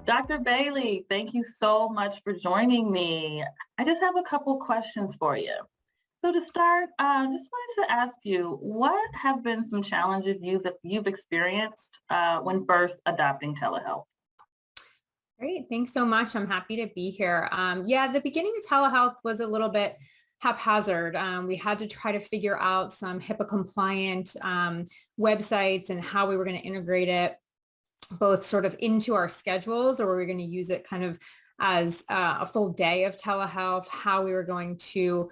Dr. Bailey, thank you so much for joining me. I just have a couple questions for you. So to start, just wanted to ask you, what have been some challenges you've experienced when first adopting telehealth? Great. Thanks so much. I'm happy to be here. Yeah, the beginning of telehealth was a little bit haphazard. We had to try to figure out some HIPAA compliant websites and how we were going to integrate it both sort of into our schedules, or we were going to use it kind of as a full day of telehealth, how we were going to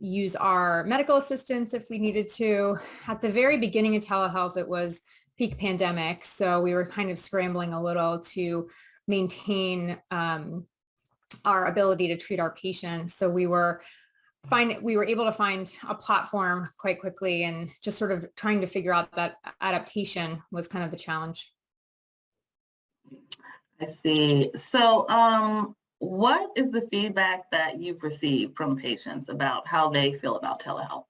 use our medical assistants if we needed to. At the very beginning of telehealth, it was peak pandemic. So we were kind of scrambling a little to maintain our ability to treat our patients. So we were able to find a platform quite quickly, and just sort of trying to figure out that adaptation was kind of the challenge. I see. So what is the feedback that you've received from patients about how they feel about telehealth?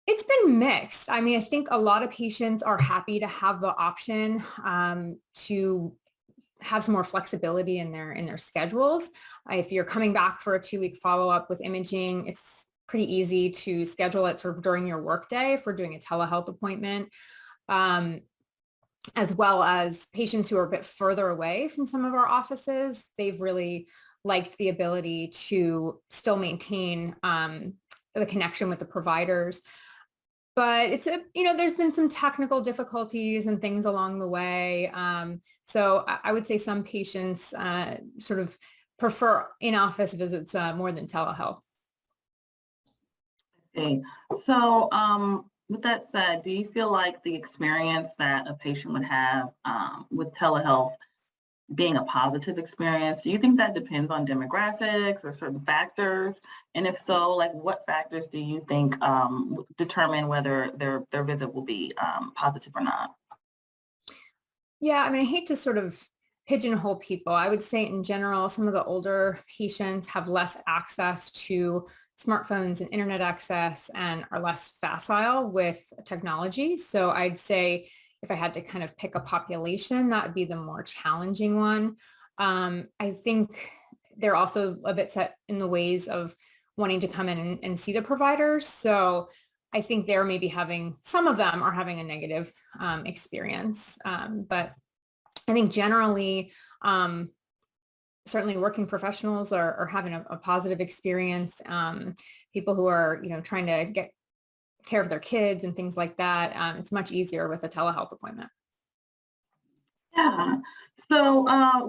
It's been mixed. I mean, I think a lot of patients are happy to have the option to have some more flexibility in their schedules. If you're coming back for a 2-week follow-up with imaging, it's pretty easy to schedule it sort of during your workday if we're doing a telehealth appointment, as well as patients who are a bit further away from some of our offices. They've really liked the ability to still maintain the connection with the providers. But it's there's been some technical difficulties and things along the way. So I would say some patients sort of prefer in-office visits more than telehealth. Okay. So with that said, do you feel like the experience that a patient would have with telehealth being a positive experience, do you think that depends on demographics or certain factors? And if so, like what factors do you think determine whether their visit will be positive or not? Yeah, I mean, I hate to sort of pigeonhole people. I would say in general, some of the older patients have less access to smartphones and internet access and are less facile with technology. So I'd say if I had to kind of pick a population, that would be the more challenging one. I think they're also a bit set in the ways of wanting to come in and see the providers. So I think they're maybe some of them are having a negative experience. But I think generally, certainly working professionals are having a positive experience. People who are, trying to get care of their kids and things like that, it's much easier with a telehealth appointment. Yeah. So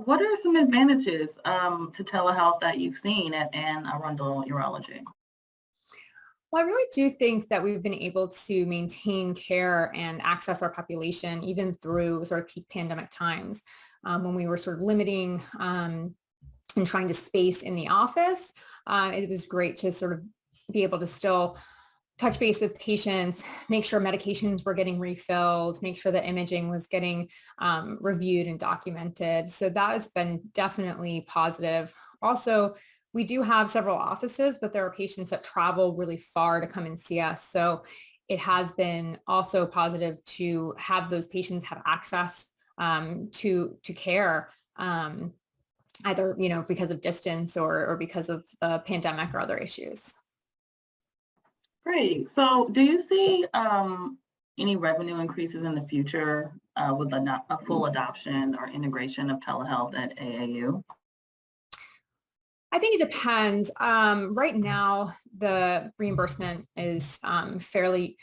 what are some advantages to telehealth that you've seen at Arundel Urology? Well, I really do think that we've been able to maintain care and access our population even through sort of peak pandemic times, when we were sort of limiting and trying to space in the office. It was great to sort of be able to still touch base with patients, make sure medications were getting refilled, make sure that imaging was getting reviewed and documented. So that has been definitely positive. Also, we do have several offices, but there are patients that travel really far to come and see us. So it has been also positive to have those patients have access to care, either, because of distance or because of the pandemic or other issues. Great. So do you see any revenue increases in the future with a full adoption or integration of telehealth at AAU? I think it depends. Right now, the reimbursement is fairly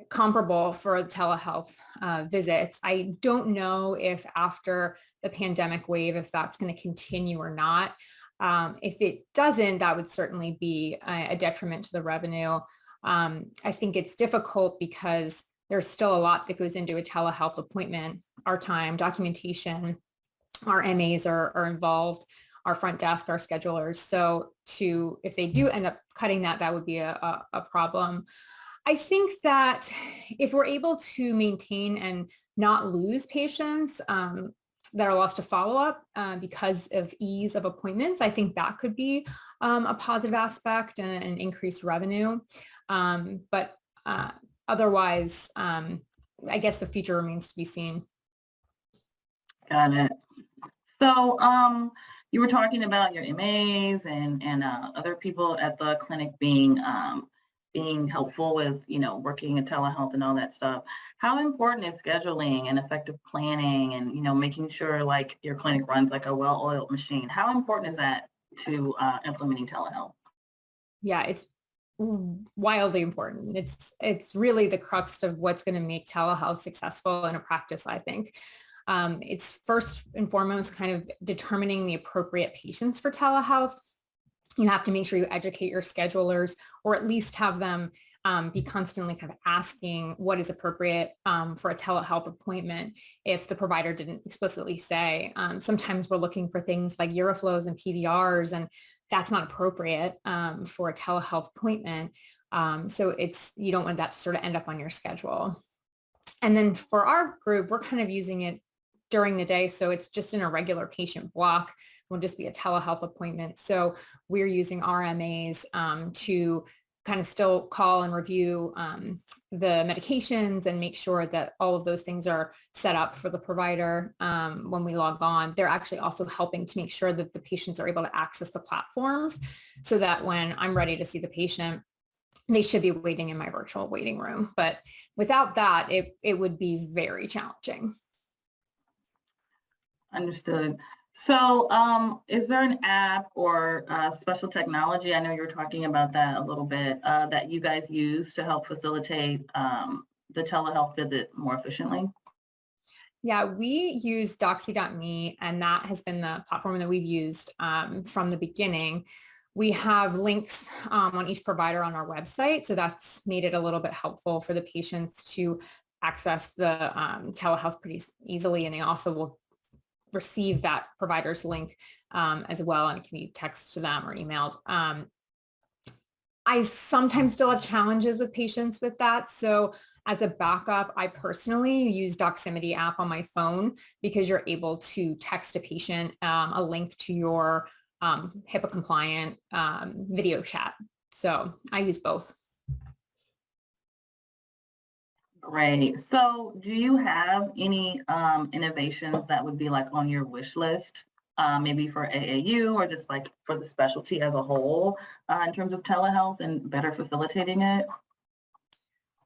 comparable for telehealth visits. I don't know if after the pandemic wave, if that's going to continue or not. If it doesn't, that would certainly be a detriment to the revenue. I think it's difficult because there's still a lot that goes into a telehealth appointment. Our time, documentation, our MAs are involved, our front desk, our schedulers. So if they do end up cutting that, that would be a problem. I think that if we're able to maintain and not lose patients that are lost to follow-up because of ease of appointments, I think that could be a positive aspect and an increased revenue. But otherwise, I guess the future remains to be seen. Got it. So, you were talking about your MAs and other people at the clinic being helpful with, working in telehealth and all that stuff. How important is scheduling and effective planning and, making sure like your clinic runs like a well-oiled machine? How important is that to implementing telehealth? Yeah, it's wildly important. It's really the crux of what's going to make telehealth successful in a practice, I think. It's first and foremost kind of determining the appropriate patients for telehealth. You have to make sure you educate your schedulers, or at least have them be constantly kind of asking what is appropriate for a telehealth appointment if the provider didn't explicitly say. Sometimes we're looking for things like uroflows and PVRs, and that's not appropriate for a telehealth appointment. So you don't want that to sort of end up on your schedule. And then for our group, we're kind of using it during the day. So it's just in a regular patient block. It will just be a telehealth appointment. So we're using RMAs to kind of still call and review the medications and make sure that all of those things are set up for the provider when we log on. They're actually also helping to make sure that the patients are able to access the platforms so that when I'm ready to see the patient, they should be waiting in my virtual waiting room. But without that, it would be very challenging. Understood. So, is there an app or special technology? I know you were talking about that a little bit that you guys use to help facilitate the telehealth visit more efficiently. Yeah, we use Doxy.me, and that has been the platform that we've used from the beginning. We have links on each provider on our website, so that's made it a little bit helpful for the patients to access the telehealth pretty easily, and they also will receive that provider's link as well, and it can be texted to them or emailed. I sometimes still have challenges with patients with that. So as a backup, I personally use Doximity app on my phone because you're able to text a patient a link to your HIPAA compliant video chat. So I use both. Great. So do you have any innovations that would be like on your wish list, maybe for AAU or just like for the specialty as a whole in terms of telehealth and better facilitating it?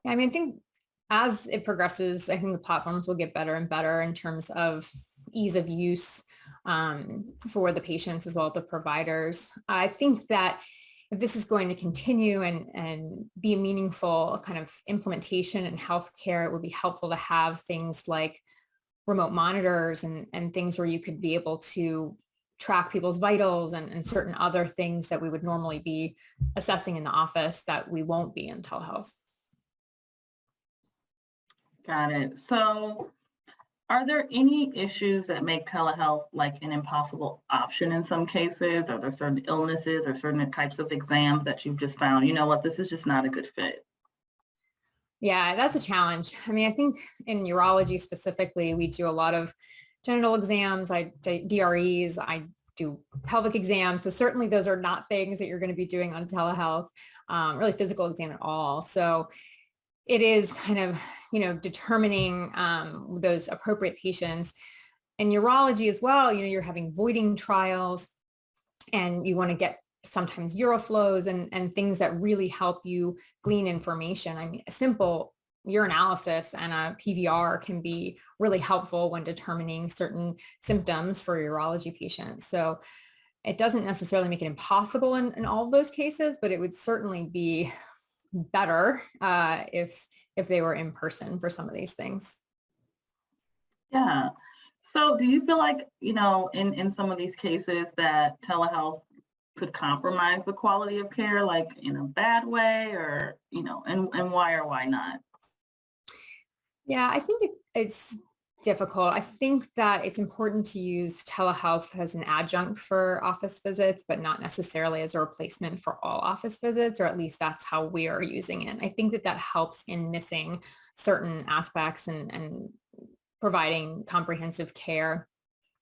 Yeah, I mean, I think as it progresses, I think the platforms will get better and better in terms of ease of use for the patients as well as the providers. I think that if this is going to continue and be a meaningful kind of implementation in healthcare, it would be helpful to have things like remote monitors and things where you could be able to track people's vitals and certain other things that we would normally be assessing in the office that we won't be in telehealth. Got it. So are there any issues that make telehealth like an impossible option in some cases? Are there certain illnesses or certain types of exams that you've just found, you know what, this is just not a good fit? Yeah, that's a challenge. I mean, I think in urology specifically, we do a lot of genital exams, I do DREs, I do pelvic exams. So certainly those are not things that you're going to be doing on telehealth, really physical exam at all. So it is kind of, determining those appropriate patients. In urology as well, you're having voiding trials and you want to get sometimes uroflows and things that really help you glean information. I mean, a simple urinalysis and a PVR can be really helpful when determining certain symptoms for urology patients. So it doesn't necessarily make it impossible in all of those cases, but it would certainly be better if they were in person for some of these things. Yeah. So do you feel like, in some of these cases that telehealth could compromise the quality of care, like in a bad way or, and why or why not? Yeah, I think it's difficult. I think that it's important to use telehealth as an adjunct for office visits, but not necessarily as a replacement for all office visits, or at least that's how we are using it. I think that helps in missing certain aspects and providing comprehensive care.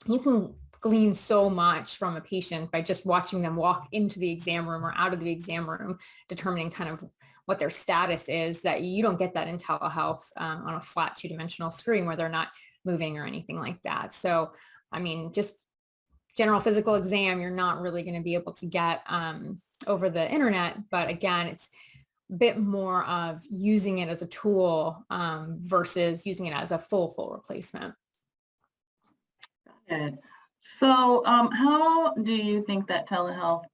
You can glean so much from a patient by just watching them walk into the exam room or out of the exam room, determining kind of what their status is, that you don't get that in telehealth on a flat two-dimensional screen where they're not moving or anything like that. So, I mean, just general physical exam, you're not really going to be able to get over the internet. But again, it's a bit more of using it as a tool versus using it as a full replacement. Good. So how do you think that telehealth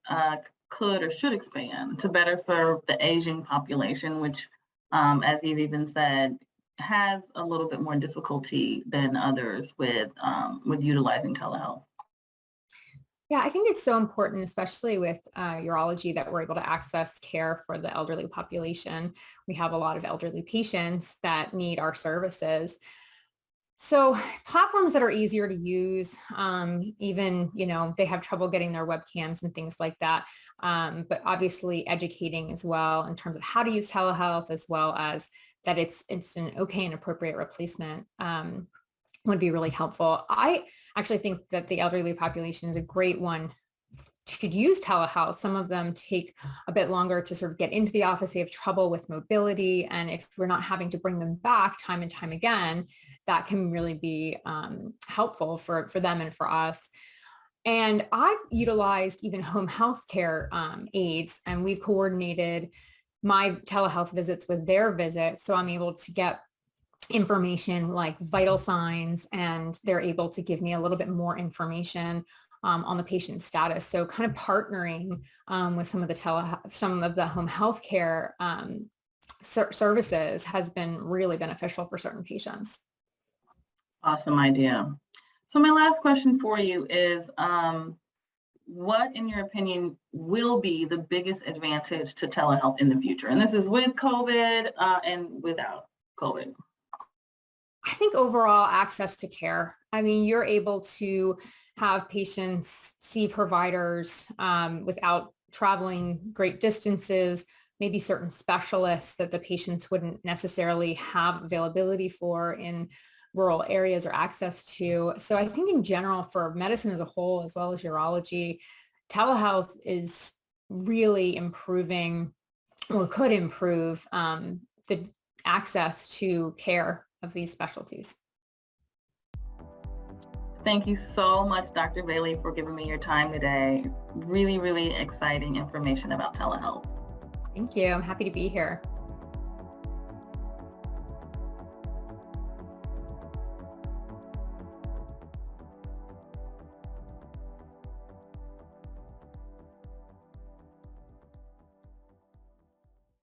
could or should expand to better serve the aging population, which, as you've even said, has a little bit more difficulty than others with utilizing telehealth? Yeah, I think it's so important, especially with urology, that we're able to access care for the elderly population. We have a lot of elderly patients that need our services. So platforms that are easier to use, even, they have trouble getting their webcams and things like that. But obviously educating as well in terms of how to use telehealth, as well as that it's an okay and appropriate replacement would be really helpful. I actually think that the elderly population is a great one to use telehealth. Some of them take a bit longer to sort of get into the office. They have trouble with mobility. And if we're not having to bring them back time and time again, that can really be helpful for them and for us. And I've utilized even home healthcare aides, and we've coordinated my telehealth visits with their visits. So I'm able to get information like vital signs, and they're able to give me a little bit more information on the patient's status. So kind of partnering with some of the home healthcare services has been really beneficial for certain patients. Awesome idea. So my last question for you is, what, in your opinion, will be the biggest advantage to telehealth in the future? And this is with COVID and without COVID. I think overall access to care. I mean, you're able to have patients see providers without traveling great distances, maybe certain specialists that the patients wouldn't necessarily have availability for in rural areas or access to. So I think in general, for medicine as a whole, as well as urology, telehealth is really improving, or could improve, the access to care of these specialties. Thank you so much, Dr. Bailey, for giving me your time today. Really, really exciting information about telehealth. Thank you. I'm happy to be here.